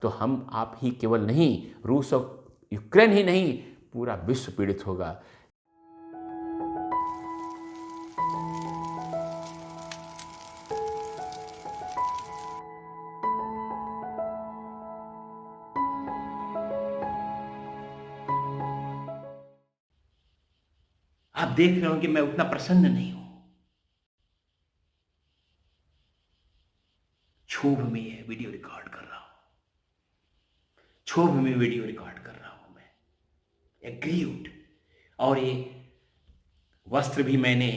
तो हम आप ही केवल नहीं, रूस और यूक्रेन ही नहीं, पूरा विश्व पीड़ित होगा। आप देख रहे हो कि मैं उतना प्रसन्न नहीं हूं। क्षोभ में यह वीडियो रिकॉर्ड कर रहा हूं, क्षोभ में वीडियो रिकॉर्ड कर रहा हूं मैं, एग्रीड। और ये वस्त्र भी मैंने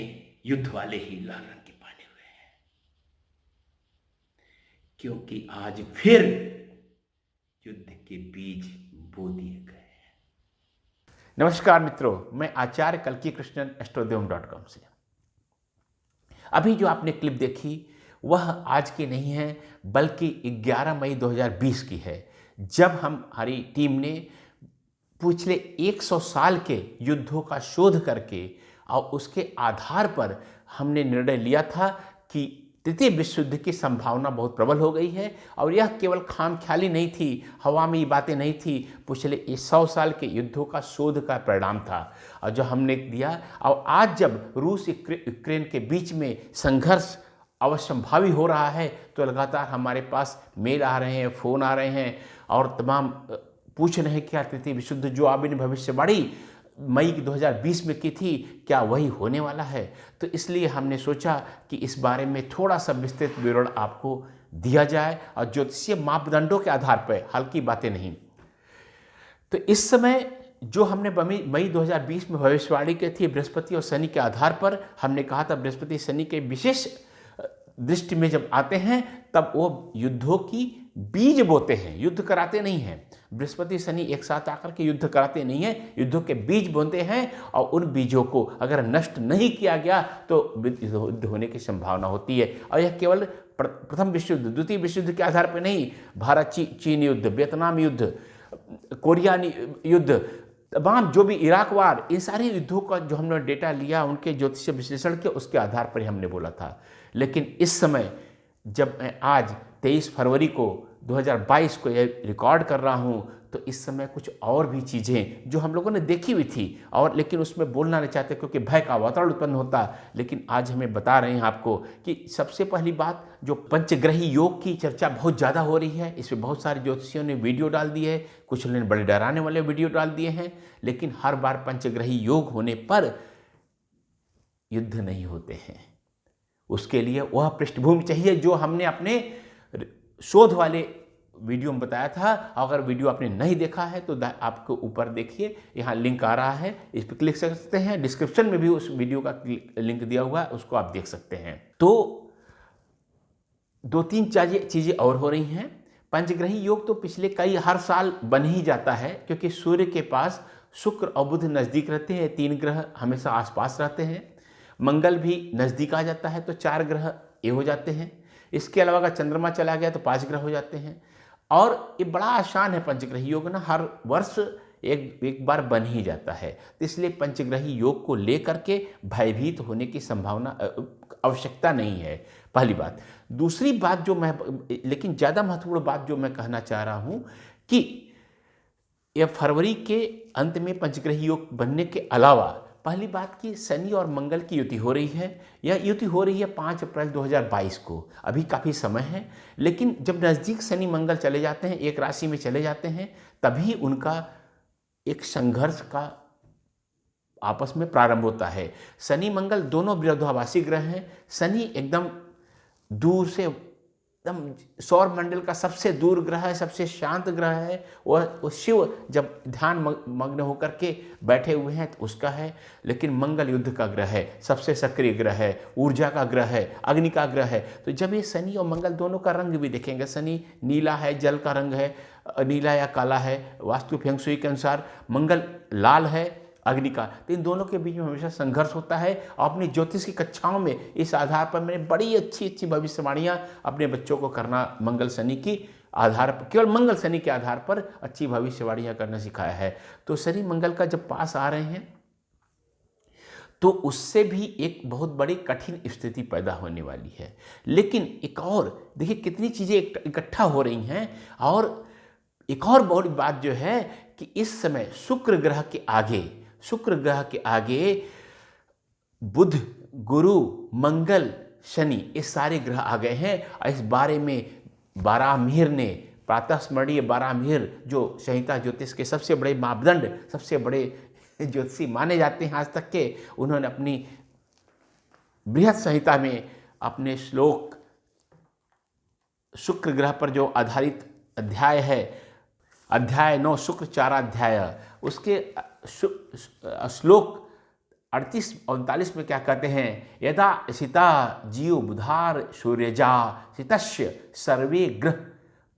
युद्ध वाले ही लाल रंग के पहने हुए हैं, क्योंकि आज फिर युद्ध के बीज बो दिए गए हैं। नमस्कार मित्रों, मैं आचार्य कल्की कृष्णन astrodeum.com से। अभी जो आपने क्लिप देखी वह आज की नहीं है, बल्कि 11 मई 2020 की है, जब हमारी टीम ने पिछले 100 साल के युद्धों का शोध करके और उसके आधार पर हमने निर्णय लिया था कि तृतीय विश्व युद्ध की संभावना बहुत प्रबल हो गई है। और यह केवल खामख्याली नहीं थी, हवा में ये बातें नहीं थी, पिछले 100 साल के युद्धों का शोध का परिणाम था और जो हमने दिया। और आज जब रूस यूक्रेन के बीच में संघर्ष अवश्यंभावी हो रहा है, तो लगातार हमारे पास मेल आ रहे हैं, फ़ोन आ रहे हैं और तमाम पूछ रहे हैं क्या तृतीय विश्व युद्ध जो आपने भविष्यवाणी मई 2020 में की थी, क्या वही होने वाला है। तो इसलिए हमने सोचा कि इस बारे में थोड़ा सा विस्तृत विवरण आपको दिया जाए और ज्योतिषीय मापदंडों के आधार पर, हल्की बातें नहीं। तो इस समय जो हमने मई 2020 में भविष्यवाणी की थी बृहस्पति और शनि के आधार पर, हमने कहा था बृहस्पति शनि के विशेष दृष्टि में जब आते हैं तब वो युद्धों की बीज बोते हैं, युद्ध कराते नहीं हैं। बृहस्पति शनि एक साथ आकर के युद्ध कराते नहीं हैं, युद्धों के बीज बोते हैं और उन बीजों को अगर नष्ट नहीं किया गया तो युद्ध होने की संभावना होती है। और यह केवल प्रथम विश्व युद्ध, द्वितीय विश्व युद्ध के आधार पर नहीं, भारत चीन युद्ध, वियतनाम युद्ध, कोरिया युद्ध, तमाम जो भी इराक वार, इन सारे युद्धों का जो हमने डेटा लिया उनके ज्योतिषीय विश्लेषण के, उसके आधार पर ही हमने बोला था। लेकिन इस समय जब मैं आज 23 फरवरी को 2022 को यह रिकॉर्ड कर रहा हूँ, तो इस समय कुछ और भी चीज़ें जो हम लोगों ने देखी हुई थी और लेकिन उसमें बोलना नहीं चाहते क्योंकि भय का वातावरण उत्पन्न होता, लेकिन आज हमें बता रहे हैं आपको कि सबसे पहली बात, जो पंचग्रही योग की चर्चा बहुत ज़्यादा हो रही है, इसमें बहुत सारे ज्योतिषियों ने वीडियो डाल दिए है, कुछ ने बड़े डराने वाले वीडियो डाल दिए हैं, लेकिन हर बार पंचग्रही योग होने पर युद्ध नहीं होते हैं। उसके लिए वह पृष्ठभूमि चाहिए जो हमने अपने शोध वाले वीडियो में बताया था। अगर वीडियो आपने नहीं देखा है तो आपको ऊपर देखिए, यहाँ लिंक आ रहा है, इस पर क्लिक कर सकते हैं। डिस्क्रिप्शन में भी उस वीडियो का लिंक दिया हुआ है, उसको आप देख सकते हैं। तो 2-3 चीज़ें और हो रही हैं। पंचग्रही योग तो पिछले हर साल बन ही जाता है, क्योंकि सूर्य के पास शुक्र और बुध नज़दीक रहते हैं, 3 ग्रह हमेशा आसपास रहते हैं। मंगल भी नज़दीक आ जाता है तो 4 ग्रह ये हो जाते हैं। इसके अलावा अगर चंद्रमा चला गया तो 5 ग्रह हो जाते हैं। और ये बड़ा आसान है पंचग्रही योग ना, हर वर्ष एक बार बन ही जाता है। तो इसलिए पंचग्रही योग को लेकर के भयभीत होने की संभावना, आवश्यकता नहीं है, पहली बात। दूसरी बात जो मैं, लेकिन ज़्यादा महत्वपूर्ण बात जो मैं कहना चाह रहा हूँ कि यह फरवरी के अंत में पंचग्रही योग बनने के अलावा, पहली बात कि शनि और मंगल की युति हो रही है। यह युति हो रही है 5 अप्रैल 2022 को, अभी काफ़ी समय है। लेकिन जब नज़दीक शनि मंगल चले जाते हैं, एक राशि में चले जाते हैं, तभी उनका एक संघर्ष का आपस में प्रारंभ होता है। शनि मंगल दोनों विरोधाभासी ग्रह हैं। शनि एकदम दूर से, एकदम सौर मंडल का सबसे दूर ग्रह है, सबसे शांत ग्रह है। वह शिव जब ध्यान मग्न होकर के बैठे हुए हैं तो उसका है। लेकिन मंगल युद्ध का ग्रह है, सबसे सक्रिय ग्रह है, ऊर्जा का ग्रह है, अग्नि का ग्रह है। तो जब ये शनि और मंगल दोनों का रंग भी देखेंगे, शनि नीला है, जल का रंग है, नीला या काला है, वास्तु फेंग शुई के अनुसार मंगल लाल है, अग्नि का, तो इन दोनों के बीच में हमेशा संघर्ष होता है। और अपनी ज्योतिष की कक्षाओं में इस आधार पर मैंने बड़ी अच्छी भविष्यवाणियाँ अपने बच्चों को करना, मंगल शनि की आधार पर, केवल मंगल शनि के आधार पर अच्छी भविष्यवाणियाँ करना सिखाया है। तो शनि मंगल का जब पास आ रहे हैं तो उससे भी एक बहुत बड़ी कठिन स्थिति पैदा होने वाली है। लेकिन एक और देखिए कितनी चीज़ें इकट्ठा हो रही हैं। और एक और बहुत बात जो है कि इस समय शुक्र ग्रह के आगे बुध, गुरु, मंगल, शनि, ये सारे ग्रह आ गए हैं। और इस बारे में बारामीर ने, प्रातः स्मरणीय बारामीर, जो संहिता ज्योतिष के सबसे बड़े मापदंड, सबसे बड़े ज्योतिषी माने जाते हैं आज तक के, उन्होंने अपनी बृहत संहिता में अपने श्लोक शुक्र ग्रह पर जो आधारित अध्याय है, अध्याय 9 शुक्र चाराध्याय, उसके श्लोक 38-39 में क्या कहते हैं, यदा सीता जीव बुधार सूर्यजा सितस्य सर्वे ग्रह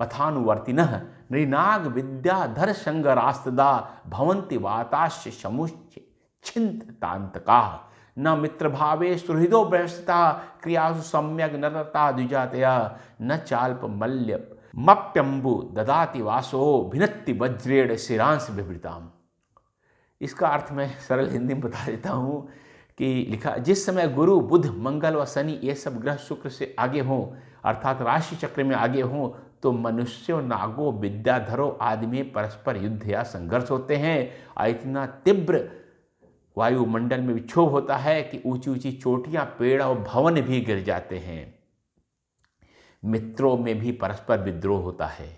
पथानुवर्तिनः नृनाग विद्याधर संगरास्तदा भवन्ति वाताश्च समुच्च छिन्नतान्तकाः न मित्रभावे सुहृदो व्यवस्था क्रियासु सम्यक नरता द्विजातया न चाल्पमल्य मप्यम्बु ददाति वासो भिनत्ति वज्रेण शिरांश विवृताम। इसका अर्थ मैं सरल हिंदी में बता देता हूँ कि लिखा, जिस समय गुरु, बुध, मंगल व शनि ये सब ग्रह शुक्र से आगे हों, अर्थात राशि चक्र में आगे हों, तो मनुष्यों, नागों, विद्याधरों आदि में परस्पर युद्ध या संघर्ष होते हैं और इतना तीव्र वायुमंडल में विक्षोभ होता है कि ऊंची ऊंची चोटियां, पेड़ और भवन भी गिर जाते हैं। मित्रों में भी परस्पर विद्रोह होता है,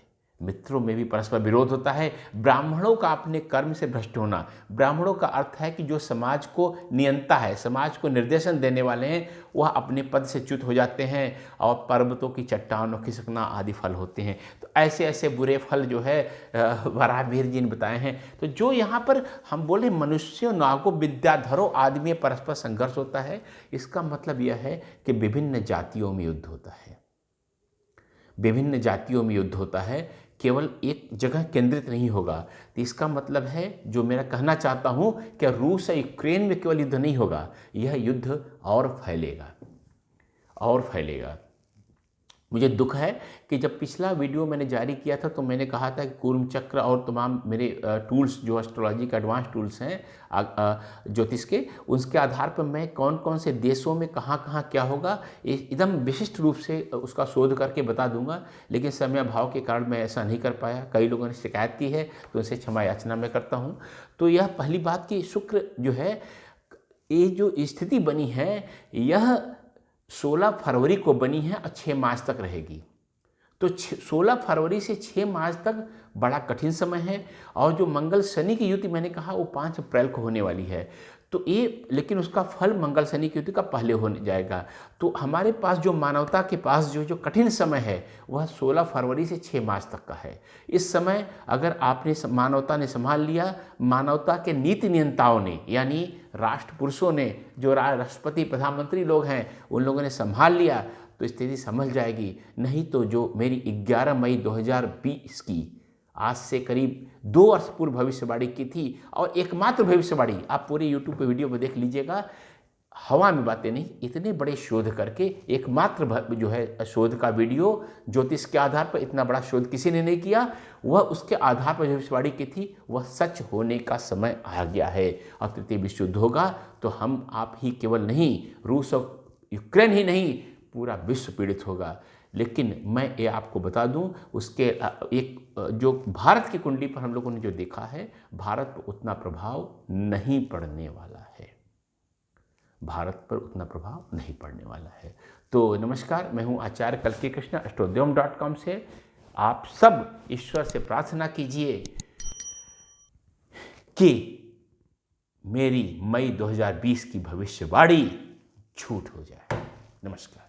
मित्रों में भी परस्पर विरोध होता है। ब्राह्मणों का अपने कर्म से भ्रष्ट होना, ब्राह्मणों का अर्थ है कि जो समाज को नियंता है, समाज को निर्देशन देने वाले हैं, वह अपने पद से च्युत हो जाते हैं और पर्वतों की चट्टानों खिसकना आदि फल होते हैं। तो ऐसे ऐसे बुरे फल जो है बारामीर जी ने बताए हैं। तो जो यहाँ पर हम बोले मनुष्यों, नागों, विद्याधरों आदि में परस्पर संघर्ष होता है, इसका मतलब यह है कि विभिन्न जातियों में युद्ध होता है, विभिन्न जातियों में युद्ध होता है, केवल एक जगह केंद्रित नहीं होगा। तो इसका मतलब है, जो मेरा कहना चाहता हूँ कि रूस और यूक्रेन में केवल युद्ध नहीं होगा, यह युद्ध और फैलेगा और फैलेगा। मुझे दुख है कि जब पिछला वीडियो मैंने जारी किया था तो मैंने कहा था कि कूर्म चक्र और तमाम मेरे टूल्स जो एस्ट्रोलॉजी के एडवांस टूल्स हैं ज्योतिष के, उसके आधार पर मैं कौन कौन से देशों में कहाँ कहाँ क्या होगा एकदम विशिष्ट रूप से उसका शोध करके बता दूंगा। लेकिन समय अभाव के कारण मैं ऐसा नहीं कर पाया। कई लोगों ने शिकायत की है तो उनसे क्षमा याचना मैं करता हूँ। तो यह पहली बात कि शुक्र जो है, ये जो स्थिति बनी है, यह 16 फरवरी को बनी है और 6 मार्च तक रहेगी। तो 16 फरवरी से 6 मार्च तक बड़ा कठिन समय है। और जो मंगल शनि की युति मैंने कहा वो 5 अप्रैल को होने वाली है। तो ये, लेकिन उसका फल मंगल शनि की युति का पहले होने जाएगा। तो हमारे पास जो मानवता के पास जो कठिन समय है वह 16 फरवरी से 6 मार्च तक का है। इस समय अगर आपने, मानवता ने संभाल लिया, मानवता के नीति नियंताओं ने, यानी राष्ट्र पुरुषों ने, जो राष्ट्रपति प्रधानमंत्री लोग हैं, उन लोगों ने संभाल लिया तो स्थिति संभल जाएगी। नहीं तो जो मेरी 11 मई 2020 की, आज से करीब 2 वर्ष पूर्व भविष्यवाणी की थी, और एकमात्र भविष्यवाणी, आप पूरे YouTube पे वीडियो पे देख लीजिएगा, हवा में बातें नहीं, इतने बड़े शोध करके एकमात्र जो है शोध का वीडियो, ज्योतिष के आधार पर इतना बड़ा शोध किसी ने नहीं किया, वह उसके आधार पर भविष्यवाणी की थी, वह सच होने का समय आ गया है। और तृतीय विश्व युद्ध होगा तो हम आप ही केवल नहीं, रूस और यूक्रेन ही नहीं, पूरा विश्व पीड़ित होगा। लेकिन मैं ये आपको बता दूं, उसके एक जो भारत की कुंडली पर हम लोगों ने जो देखा है, भारत पर उतना प्रभाव नहीं पड़ने वाला है, भारत पर उतना प्रभाव नहीं पड़ने वाला है। तो नमस्कार, मैं हूं आचार्य कल्की कृष्ण, astrodhyom.com से। आप सब ईश्वर से प्रार्थना कीजिए कि मेरी मई 2020 की भविष्यवाणी झूठ हो जाए। नमस्कार।